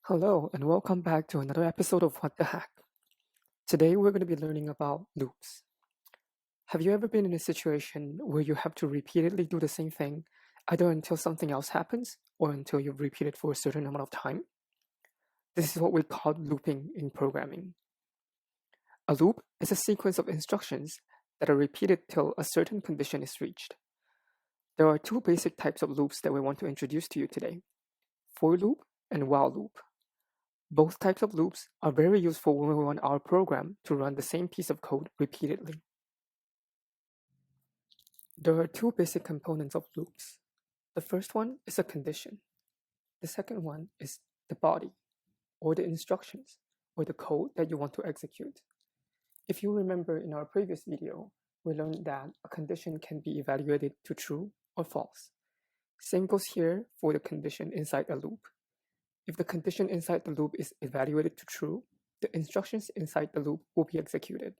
Hello, and welcome back to another episode of What the Heck. Today we're going to be learning about loops. Have you ever been in a situation where you have to repeatedly do the same thing, either until something else happens or until you've repeated for a certain amount of time? This is what we call looping in programming. A loop is a sequence of instructions that are repeated till a certain condition is reached. There are two basic types of loops that we want to introduce to you today: for loop and while loop. Both types of loops are very useful when we want our program to run the same piece of code repeatedly. There are two basic components of loops. The first one is a condition. The second one is the body, or the instructions, or the code that you want to execute. If you remember in our previous video, we learned that a condition can be evaluated to true or false. Same goes here for the condition inside a loop. If the condition inside the loop is evaluated to true, the instructions inside the loop will be executed.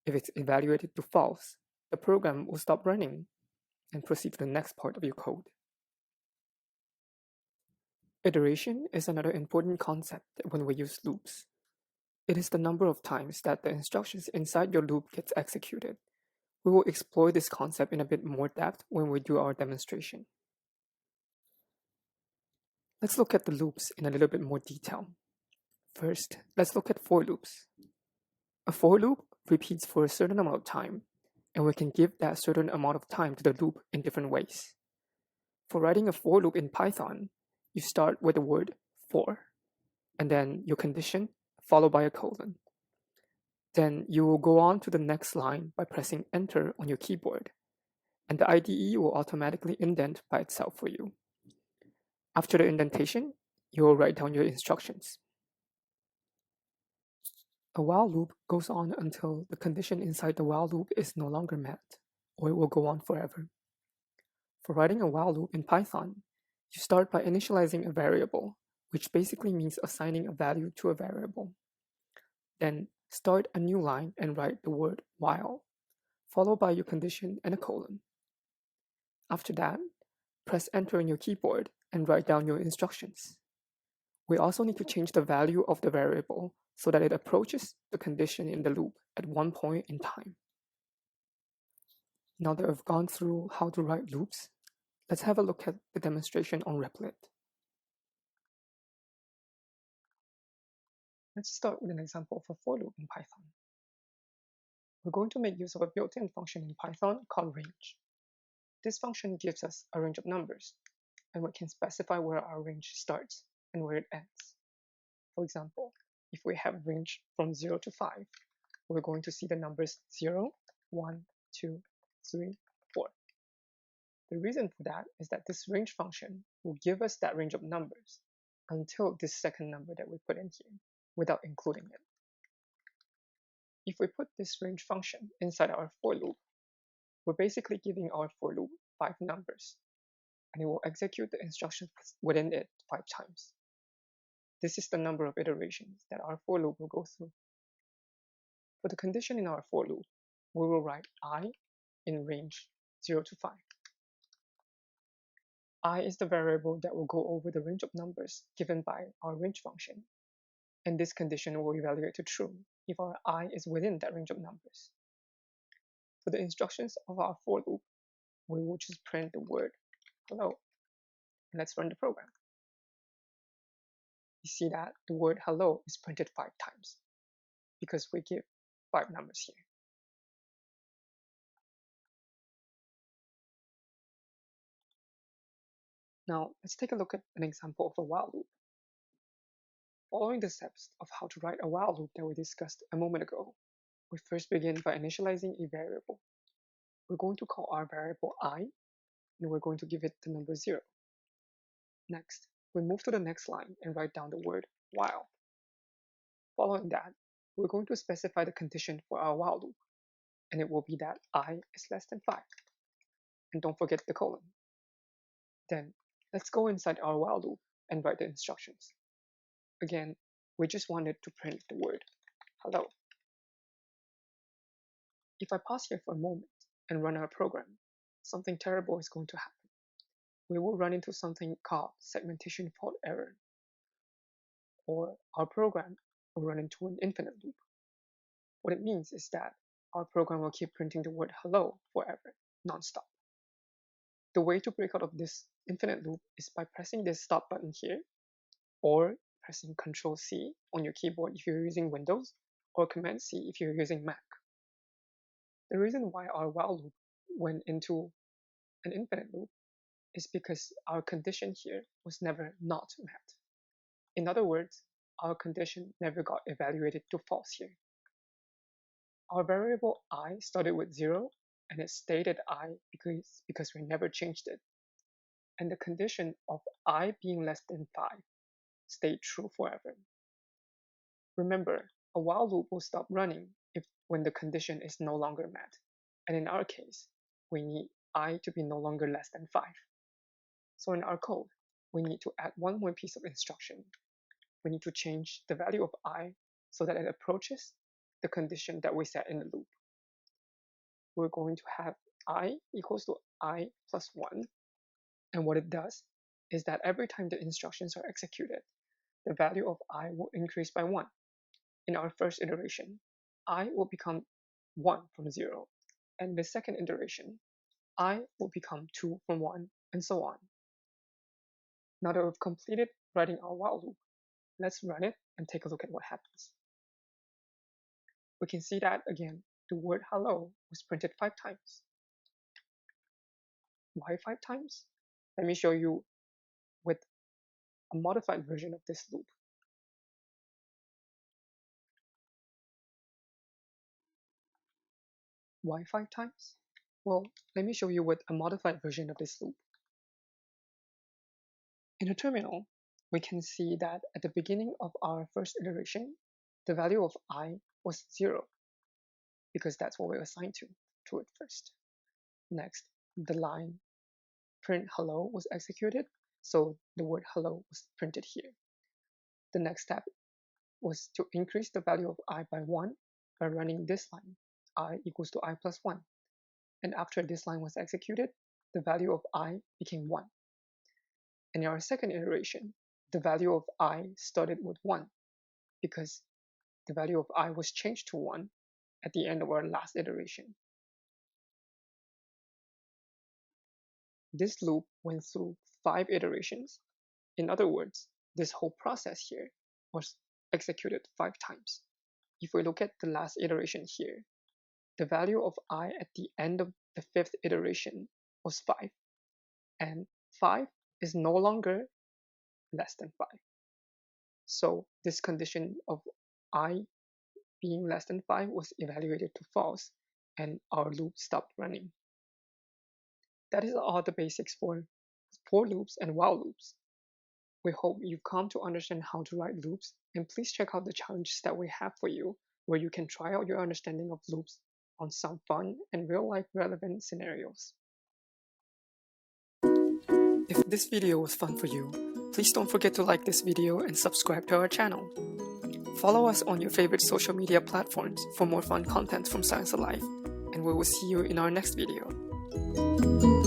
If it's evaluated to false, the program will stop running and proceed to the next part of your code. Iteration is another important concept when we use loops. It is the number of times that the instructions inside your loop gets executed. We will explore this concept in a bit more depth when we do our demonstration. Let's look at the loops in a little bit more detail. First, let's look at for loops. A for loop repeats for a certain amount of time, and we can give that certain amount of time to the loop in different ways. For writing a for loop in Python, you start with the word for, and then your condition followed by a colon. Then you will go on to the next line by pressing enter on your keyboard, and the IDE will automatically indent by itself for you. After the indentation, you will write down your instructions. A while loop goes on until the condition inside the while loop is no longer met, or it will go on forever. For writing a while loop in Python, you start by initializing a variable, which basically means assigning a value to a variable. Then start a new line and write the word while, followed by your condition and a colon. After that, press enter on your keyboard and write down your instructions. We also need to change the value of the variable so that it approaches the condition in the loop at one point in time. Now that we've gone through how to write loops, let's have a look at the demonstration on Repl.it. Let's start with an example of a for loop in Python. We're going to make use of a built-in function in Python called range. This function gives us a range of numbers, and we can specify where our range starts and where it ends. For example, if we have range from 0 to 5, we're going to see the numbers 0, 1, 2, 3, 4. The reason for that is that this range function will give us that range of numbers until this second number that we put in here, without including it. If we put this range function inside our for loop, we're basically giving our for loop 5 numbers, and it will execute the instructions within it 5 times. This is the number of iterations that our for loop will go through. For the condition in our for loop, we will write I in range 0 to 5. I is the variable that will go over the range of numbers given by our range function, and this condition will evaluate to true if our I is within that range of numbers. For the instructions of our for loop, we will just print the word hello, and let's run the program. You see that the word hello is printed 5 times because we give 5 numbers here. Now, let's take a look at an example of a while loop. Following the steps of how to write a while loop that we discussed a moment ago, we first begin by initializing a variable. We're going to call our variable I, and we're going to give it the number 0. Next, we move to the next line and write down the word while. Following that, we're going to specify the condition for our while loop, and it will be that I is less than 5. And don't forget the colon. Then, let's go inside our while loop and write the instructions. Again, we just wanted to print the word hello. If I pause here for a moment and run our program, something terrible is going to happen. We will run into something called segmentation fault error. our program will run into an infinite loop. What it means is that our program will keep printing the word hello forever, nonstop. The way to break out of this infinite loop is by pressing this stop button here, or pressing Ctrl C on your keyboard if you're using Windows, or Command C if you're using Mac. The reason why our while loop went into an infinite loop is because our condition here was never not met. In other words, our condition never got evaluated to false here. Our variable I started with 0 and it stayed at I because we never changed it. And the condition of I being less than 5 stayed true forever. Remember, a while loop will stop running when the condition is no longer met. And in our case, we need I to be no longer less than 5. So in our code, we need to add one more piece of instruction. We need to change the value of I so that it approaches the condition that we set in the loop. We're going to have I equals to I plus 1. And what it does is that every time the instructions are executed, the value of I will increase by 1. In our first iteration, I will become 1 from 0. And the second iteration, I will become 2 from 1, and so on. Now that we've completed writing our while loop, let's run it and take a look at what happens. We can see that, again, the word hello was printed 5 times. Why 5 times? Let me show you with a modified version of this loop. Why 5 times? Well, let me show you with a modified version of this loop. In a terminal, we can see that at the beginning of our first iteration, the value of I was 0, because that's what we assigned to it first. Next, the line print hello was executed, so the word hello was printed here. The next step was to increase the value of I by 1 by running this line, I equals to I plus 1. And after this line was executed, the value of I became 1. In our second iteration, the value of I started with 1 because the value of I was changed to 1 at the end of our last iteration. This loop went through 5 iterations. In other words, this whole process here was executed 5 times. If we look at the last iteration here, the value of I at the end of the 5th iteration was 5, and 5 is no longer less than 5. So this condition of I being less than 5 was evaluated to false, and our loop stopped running. That is all the basics for loops and while loops. We hope you've come to understand how to write loops, and please check out the challenges that we have for you, where you can try out your understanding of loops on some fun and real-life relevant scenarios. If this video was fun for you, please don't forget to like this video and subscribe to our channel. Follow us on your favorite social media platforms for more fun content from Science Alive, and we will see you in our next video.